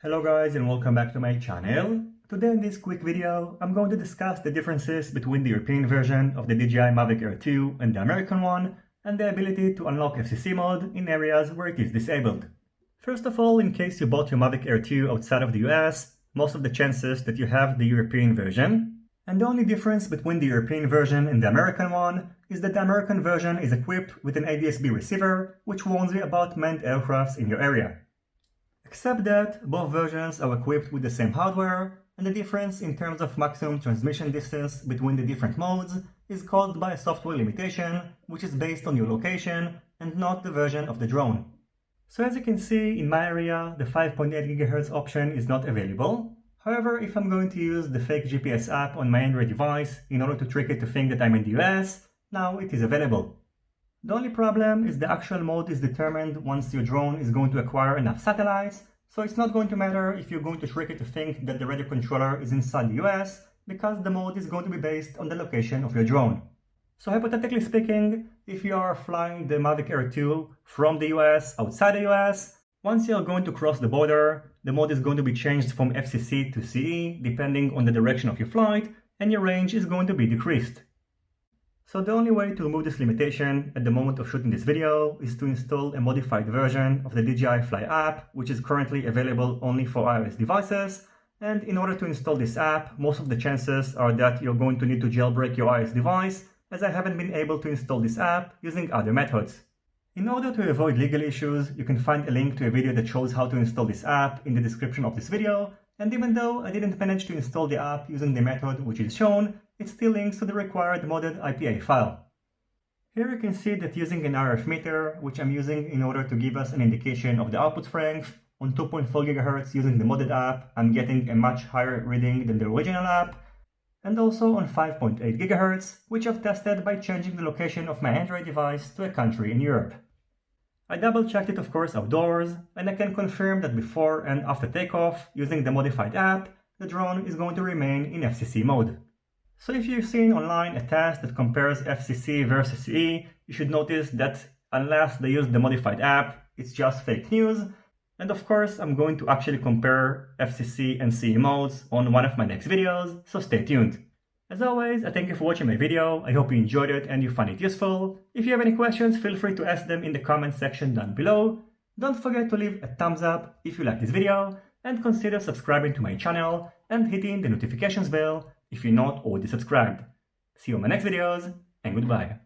Hello guys and welcome back to my channel. Today in this quick video, I'm going to discuss the differences between the European version of the DJI Mavic Air 2 and the American one, and the ability to unlock FCC mode in areas where it is disabled. First of all, in case you bought your Mavic Air 2 outside of the US, most of the chances that you have the European version. And the only difference between the European version and the American one is that the American version is equipped with an ADS-B receiver, which warns you about manned aircrafts in your area. Except that both versions are equipped with the same hardware, and the difference in terms of maximum transmission distance between the different modes is caused by a software limitation, which is based on your location and not the version of the drone. So as you can see, in my area, the 5.8 GHz option is not available. However, if I'm going to use the fake GPS app on my Android device in order to trick it to think that I'm in the US, now it is available. The only problem is the actual mode is determined once your drone is going to acquire enough satellites, so it's not going to matter if you're going to trick it to think that the radio controller is inside the US, because the mode is going to be based on the location of your drone. So hypothetically speaking, if you are flying the Mavic Air 2 from the US outside the US, once you are going to cross the border, the mode is going to be changed from FCC to CE depending on the direction of your flight, and your range is going to be decreased. So the only way to remove this limitation at the moment of shooting this video is to install a modified version of the DJI Fly app, which is currently available only for iOS devices. And in order to install this app, most of the chances are that you're going to need to jailbreak your iOS device, as I haven't been able to install this app using other methods. In order to avoid legal issues, you can find a link to a video that shows how to install this app in the description of this video, and even though I didn't manage to install the app using the method which is shown, it still links to the required modded IPA file. Here you can see that using an RF meter, which I'm using in order to give us an indication of the output strength, on 2.4 GHz using the modded app, I'm getting a much higher reading than the original app, and also on 5.8 GHz, which I've tested by changing the location of my Android device to a country in Europe. I double-checked it of course outdoors, and I can confirm that before and after takeoff, using the modified app, the drone is going to remain in FCC mode. So if you've seen online a test that compares FCC versus CE, you should notice that unless they use the modified app, it's just fake news. And of course, I'm going to actually compare FCC and CE modes on one of my next videos, so stay tuned. As always, I thank you for watching my video. I hope you enjoyed it and you find it useful. If you have any questions, feel free to ask them in the comment section down below. Don't forget to leave a thumbs up if you like this video, and consider subscribing to my channel and hitting the notifications bell if you're not already subscribed. See you on my next videos, and goodbye.